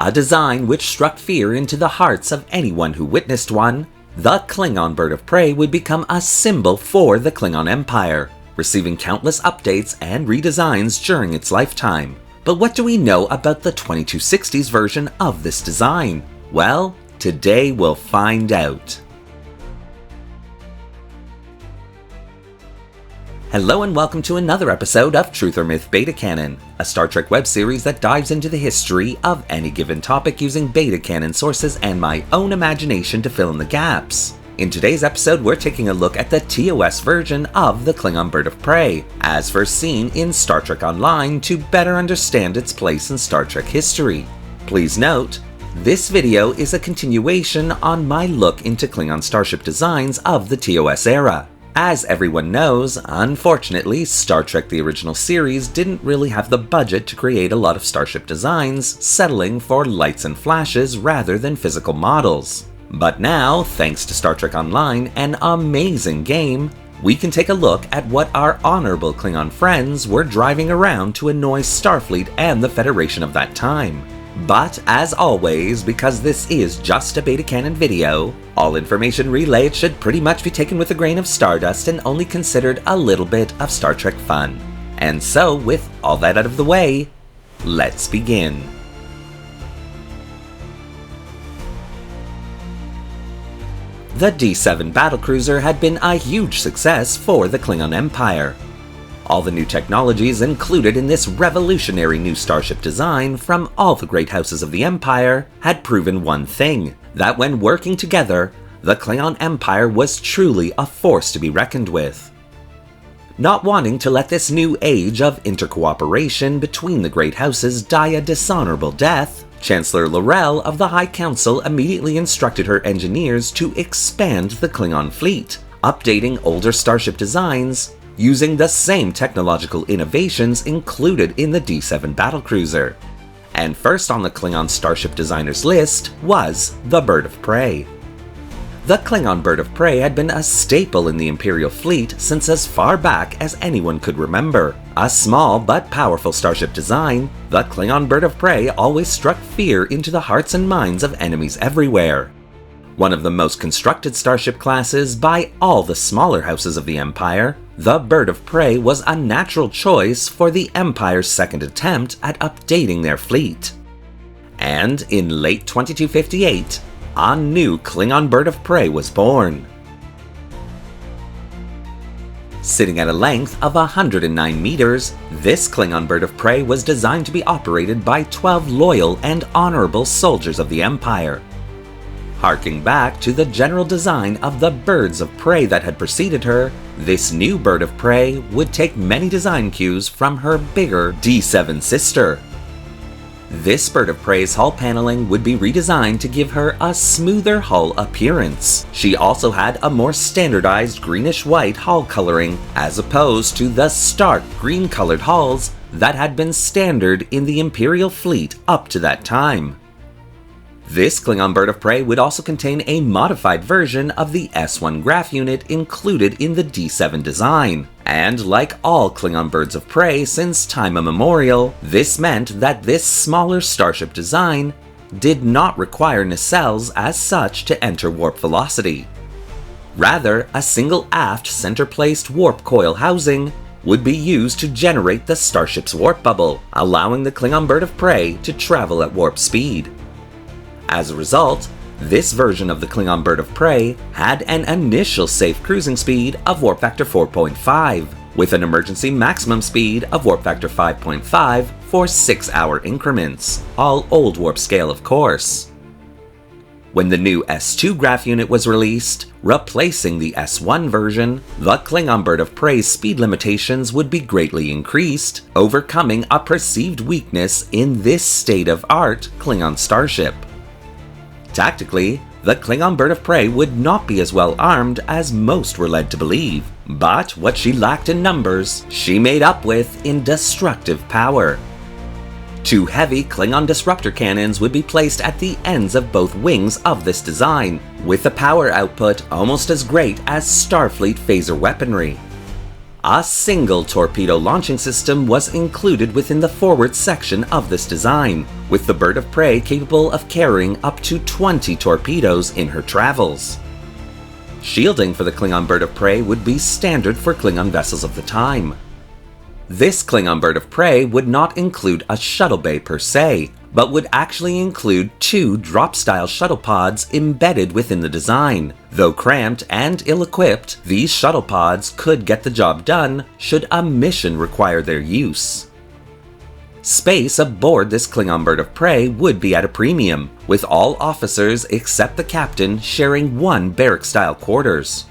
a design which struck fear into the hearts of anyone who witnessed one. The Klingon Bird of Prey would become a symbol for the Klingon Empire, receiving countless updates and redesigns during its lifetime. But what do we know about the 2260s version of this design? Well, today we'll find out. Hello and welcome to another episode of Truth or Myth Beta Canon, a Star Trek web series that dives into the history of any given topic using beta canon sources and my own imagination to fill in the gaps. In today's episode, we're taking a look at the TOS version of the Klingon Bird of Prey, as first seen in Star Trek Online to better understand its place in Star Trek history. Please note, this video is a continuation on my look into Klingon starship designs of the TOS era. As everyone knows, unfortunately, Star Trek the original series didn't really have the budget to create a lot of starship designs, settling for lights and flashes rather than physical models. But now, thanks to Star Trek Online, an amazing game, we can take a look at what our honorable Klingon friends were driving around to annoy Starfleet and the Federation of that time. But as always, because this is just a beta canon video, all information relayed should pretty much be taken with a grain of stardust and only considered a little bit of Star Trek fun. And so, with all that out of the way, let's begin. The D7 battlecruiser had been a huge success for the Klingon Empire. All the new technologies included in this revolutionary new starship design from all the great houses of the Empire had proven one thing, that when working together, the Klingon Empire was truly a force to be reckoned with. Not wanting to let this new age of intercooperation between the great houses die a dishonorable death, Chancellor L'Rell of the High Council immediately instructed her engineers to expand the Klingon fleet, updating older starship designs using the same technological innovations included in the D7 battlecruiser. And first on the Klingon starship designers list was the Bird of Prey. The Klingon Bird of Prey had been a staple in the Imperial fleet since as far back as anyone could remember. A small but powerful starship design, the Klingon Bird of Prey always struck fear into the hearts and minds of enemies everywhere. One of the most constructed starship classes by all the smaller houses of the Empire, the Bird of Prey was a natural choice for the Empire's second attempt at updating their fleet. And in late 2258, a new Klingon Bird of Prey was born. Sitting at a length of 109 meters, this Klingon Bird of Prey was designed to be operated by 12 loyal and honorable soldiers of the Empire. Harking back to the general design of the Birds of Prey that had preceded her, this new Bird of Prey would take many design cues from her bigger D7 sister. This Bird of Prey's hull paneling would be redesigned to give her a smoother hull appearance. She also had a more standardized greenish-white hull coloring, as opposed to the stark green-colored hulls that had been standard in the Imperial fleet up to that time. This Klingon Bird of Prey would also contain a modified version of the S1 graph unit included in the D7 design. And like all Klingon Birds of Prey since time immemorial, this meant that this smaller starship design did not require nacelles as such to enter warp velocity. Rather, a single aft center-placed warp coil housing would be used to generate the starship's warp bubble, allowing the Klingon Bird of Prey to travel at warp speed. As a result, this version of the Klingon Bird of Prey had an initial safe cruising speed of warp factor 4.5, with an emergency maximum speed of warp factor 5.5 for 6-hour increments, all old warp scale of course. When the new S2 graph unit was released, replacing the S1 version, the Klingon Bird of Prey's speed limitations would be greatly increased, overcoming a perceived weakness in this state-of-art Klingon starship. Tactically, the Klingon Bird of Prey would not be as well armed as most were led to believe, but what she lacked in numbers, she made up with in destructive power. 2 heavy Klingon disruptor cannons would be placed at the ends of both wings of this design, with a power output almost as great as Starfleet phaser weaponry. A single torpedo launching system was included within the forward section of this design, with the Bird of Prey capable of carrying up to 20 torpedoes in her travels. Shielding for the Klingon Bird of Prey would be standard for Klingon vessels of the time. This Klingon Bird of Prey would not include a shuttle bay per se, but would actually include 2 drop-style shuttle pods embedded within the design. Though cramped and ill-equipped, these shuttle pods could get the job done should a mission require their use. Space aboard this Klingon Bird of Prey would be at a premium, with all officers except the captain sharing one barrack-style quarters.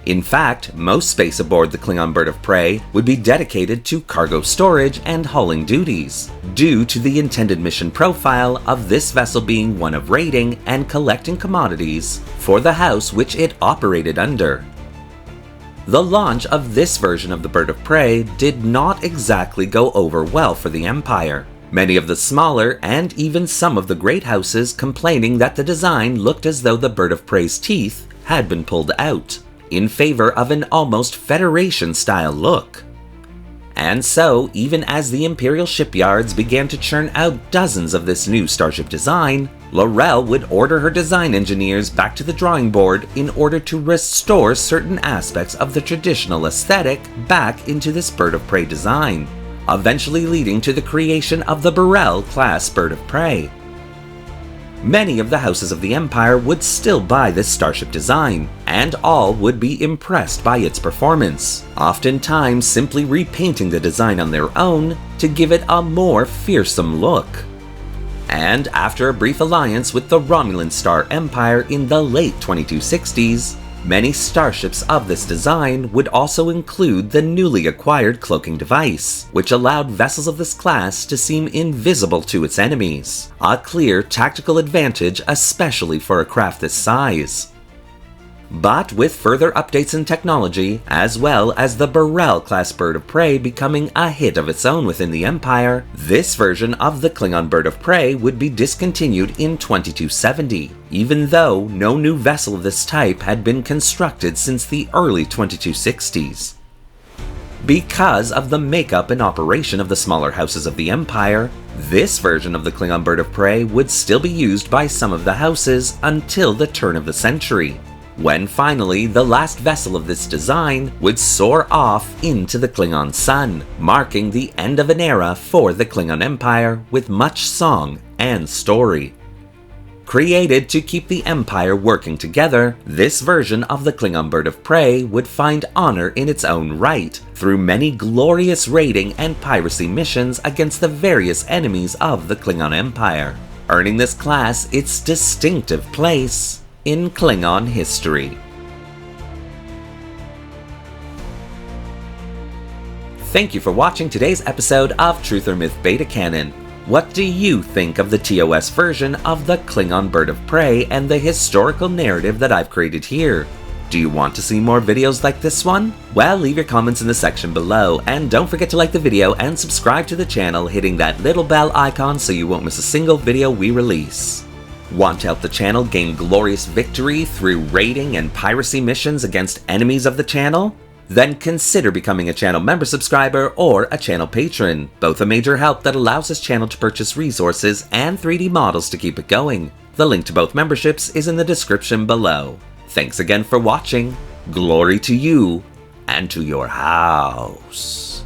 In fact, most space aboard the Klingon Bird of Prey would be dedicated to cargo storage and hauling duties, due to the intended mission profile of this vessel being one of raiding and collecting commodities for the house which it operated under. The launch of this version of the Bird of Prey did not exactly go over well for the Empire. Many of the smaller and even some of the great houses complaining that the design looked as though the Bird of Prey's teeth had been pulled out, in favor of an almost Federation-style look. And so, even as the Imperial shipyards began to churn out dozens of this new starship design, L'Orelle would order her design engineers back to the drawing board in order to restore certain aspects of the traditional aesthetic back into this Bird of Prey design, eventually leading to the creation of the Burrell-class Bird of Prey. Many of the houses of the Empire would still buy this starship design, and all would be impressed by its performance, oftentimes simply repainting the design on their own to give it a more fearsome look. And after a brief alliance with the Romulan Star Empire in the late 2260s, many starships of this design would also include the newly acquired cloaking device, which allowed vessels of this class to seem invisible to its enemies, a clear tactical advantage especially for a craft this size. But with further updates in technology, as well as the Burrell-class Bird of Prey becoming a hit of its own within the Empire, this version of the Klingon Bird of Prey would be discontinued in 2270, even though no new vessel of this type had been constructed since the early 2260s. Because of the makeup and operation of the smaller houses of the Empire, this version of the Klingon Bird of Prey would still be used by some of the houses until the turn of the century, when finally the last vessel of this design would soar off into the Klingon sun, marking the end of an era for the Klingon Empire with much song and story. Created to keep the Empire working together, this version of the Klingon Bird of Prey would find honor in its own right through many glorious raiding and piracy missions against the various enemies of the Klingon Empire, earning this class its distinctive place in Klingon history. Thank you for watching today's episode of Truth or Myth Beta Canon. What do you think of the TOS version of the Klingon Bird of Prey and the historical narrative that I've created here? Do you want to see more videos like this one? Well, leave your comments in the section below, and don't forget to like the video and subscribe to the channel, hitting that little bell icon so you won't miss a single video we release. Want to help the channel gain glorious victory through raiding and piracy missions against enemies of the channel? Then consider becoming a channel member subscriber or a channel patron, both a major help that allows this channel to purchase resources and 3D models to keep it going. The link to both memberships is in the description below. Thanks again for watching, glory to you and to your house.